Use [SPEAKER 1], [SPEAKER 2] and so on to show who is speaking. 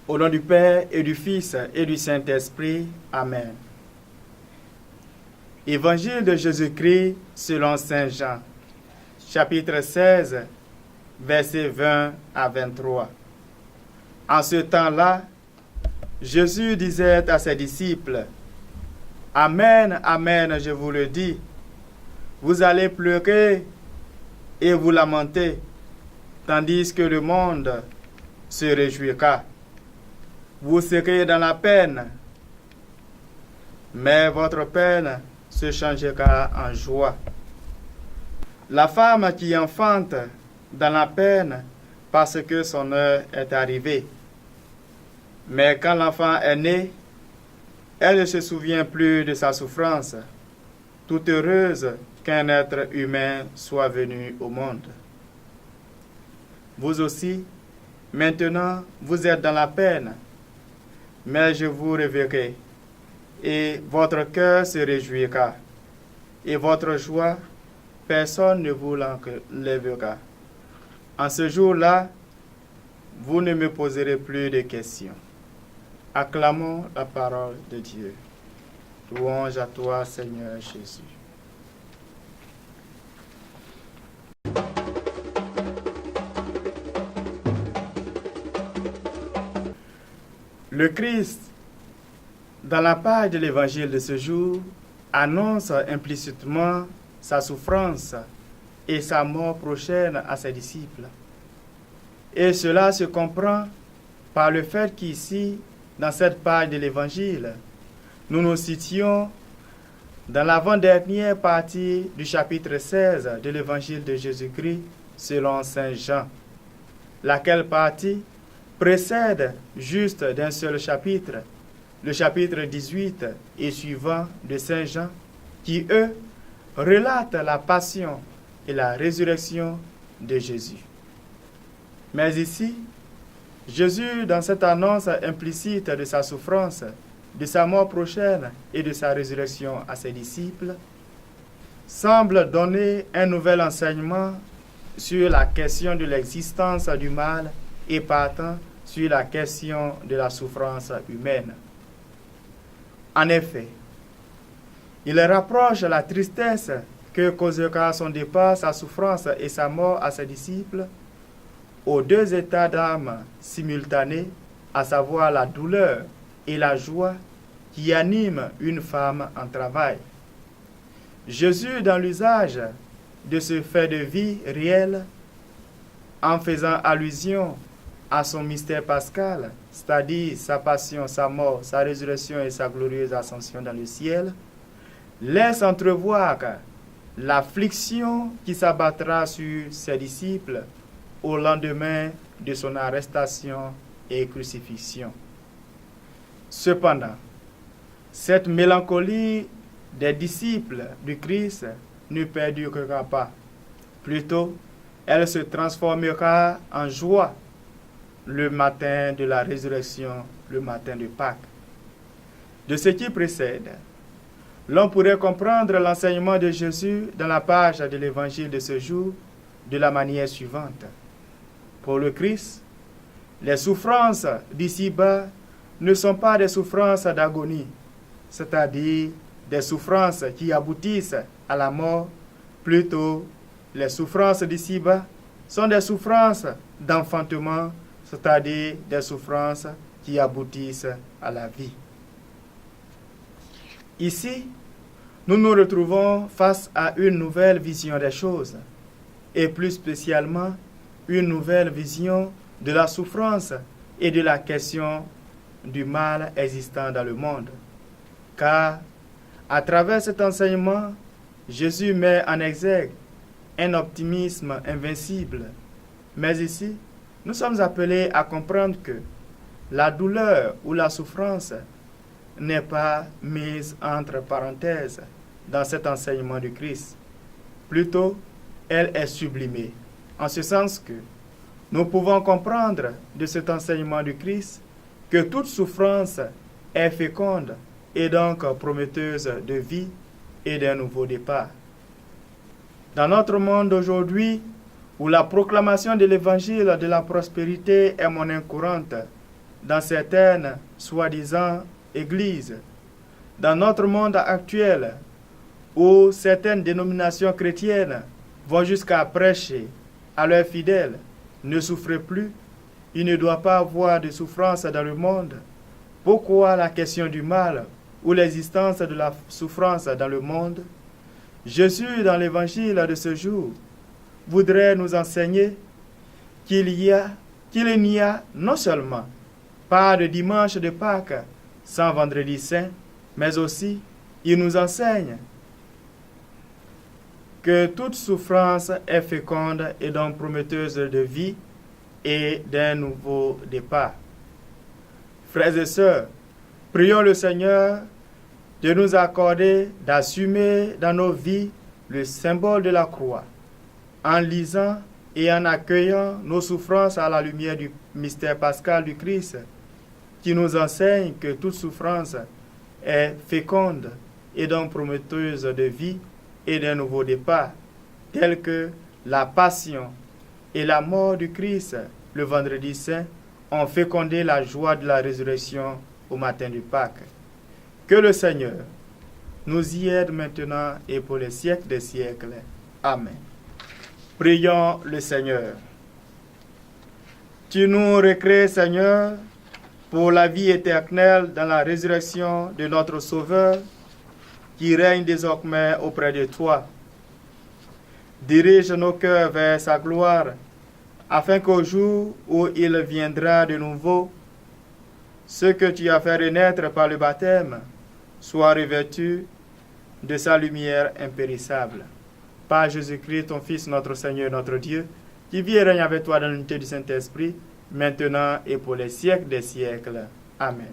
[SPEAKER 1] Au nom du Père et du Fils et du Saint-Esprit. Amen. Évangile de Jésus-Christ selon Saint Jean, chapitre 16, versets 20 à 23. En ce temps-là, Jésus disait à ses disciples, « Amen, amen, je vous le dis, vous allez pleurer et vous lamenter, tandis que le monde se réjouira. Vous serez dans la peine, mais votre peine se changera en joie. La femme qui enfante dans la peine parce que son heure est arrivée. Mais quand l'enfant est né, elle ne se souvient plus de sa souffrance, toute heureuse qu'un être humain soit venu au monde. Vous aussi, maintenant, vous êtes dans la peine, mais je vous reverrai, et votre cœur se réjouira, et votre joie, personne ne vous l'enlèvera. En ce jour-là, vous ne me poserez plus de questions. Acclamons la parole de Dieu. Louange à toi, Seigneur Jésus. Le Christ, dans la page de l'évangile de ce jour, annonce implicitement sa souffrance et sa mort prochaine à ses disciples. Et cela se comprend par le fait qu'ici, dans cette page de l'évangile, nous nous situons dans l'avant-dernière partie du chapitre 16 de l'évangile de Jésus-Christ selon Saint Jean, laquelle partie précède juste d'un seul chapitre, le chapitre 18 et suivant de Saint Jean, qui, eux, relatent la passion et la résurrection de Jésus. Mais ici, Jésus, dans cette annonce implicite de sa souffrance, de sa mort prochaine et de sa résurrection à ses disciples, semble donner un nouvel enseignement sur la question de l'existence du mal et partant sur la question de la souffrance humaine. En effet, il rapproche la tristesse que causera son départ, sa souffrance et sa mort à ses disciples aux deux états d'âme simultanés, à savoir la douleur et la joie qui animent une femme en travail. Jésus, dans l'usage de ce fait de vie réel, en faisant allusion à son mystère pascal, c'est-à-dire sa passion, sa mort, sa résurrection et sa glorieuse ascension dans le ciel, laisse entrevoir l'affliction qui s'abattra sur ses disciples au lendemain de son arrestation et crucifixion. Cependant, cette mélancolie des disciples du Christ ne perdurera pas. Plutôt, elle se transformera en joie le matin de la résurrection, le matin de Pâques. De ce qui précède, l'on pourrait comprendre l'enseignement de Jésus dans la page de l'évangile de ce jour de la manière suivante. Pour le Christ, les souffrances d'ici-bas ne sont pas des souffrances d'agonie, c'est-à-dire des souffrances qui aboutissent à la mort. Plutôt, les souffrances d'ici-bas sont des souffrances d'enfantement, c'est-à-dire des souffrances qui aboutissent à la vie. Ici, nous nous retrouvons face à une nouvelle vision des choses, et plus spécialement, une nouvelle vision de la souffrance et de la question du mal existant dans le monde. Car, à travers cet enseignement, Jésus met en exergue un optimisme invincible. Mais ici, nous sommes appelés à comprendre que la douleur ou la souffrance n'est pas mise entre parenthèses dans cet enseignement du Christ. Plutôt, elle est sublimée, en ce sens que nous pouvons comprendre de cet enseignement du Christ que toute souffrance est féconde et donc prometteuse de vie et d'un nouveau départ. Dans notre monde aujourd'hui, où la proclamation de l'évangile de la prospérité est monnaie courante, dans certaines soi-disant églises. Dans notre monde actuel, où certaines dénominations chrétiennes vont jusqu'à prêcher à leurs fidèles, ne souffrez plus, il ne doit pas avoir de souffrance dans le monde. Pourquoi la question du mal ou l'existence de la souffrance dans le monde? Jésus, dans l'évangile de ce jour, voudrait nous enseigner qu'il n'y a non seulement pas de dimanche de Pâques sans vendredi saint, mais aussi il nous enseigne que toute souffrance est féconde et donc prometteuse de vie et d'un nouveau départ. Frères et sœurs, prions le Seigneur de nous accorder d'assumer dans nos vies le symbole de la croix, en lisant et en accueillant nos souffrances à la lumière du mystère pascal du Christ, qui nous enseigne que toute souffrance est féconde et donc prometteuse de vie et d'un nouveau départ, tel que la passion et la mort du Christ le vendredi saint ont fécondé la joie de la résurrection au matin du Pâques. Que le Seigneur nous y aide maintenant et pour les siècles des siècles. Amen. Prions le Seigneur. Tu nous recrées, Seigneur, pour la vie éternelle dans la résurrection de notre Sauveur, qui règne désormais auprès de toi. Dirige nos cœurs vers sa gloire, afin qu'au jour où il viendra de nouveau, ce que tu as fait renaître par le baptême soit revêtu de sa lumière impérissable. Par Jésus-Christ, ton Fils, notre Seigneur, notre Dieu, qui vit et règne avec toi dans l'unité du Saint-Esprit, maintenant et pour les siècles des siècles. Amen.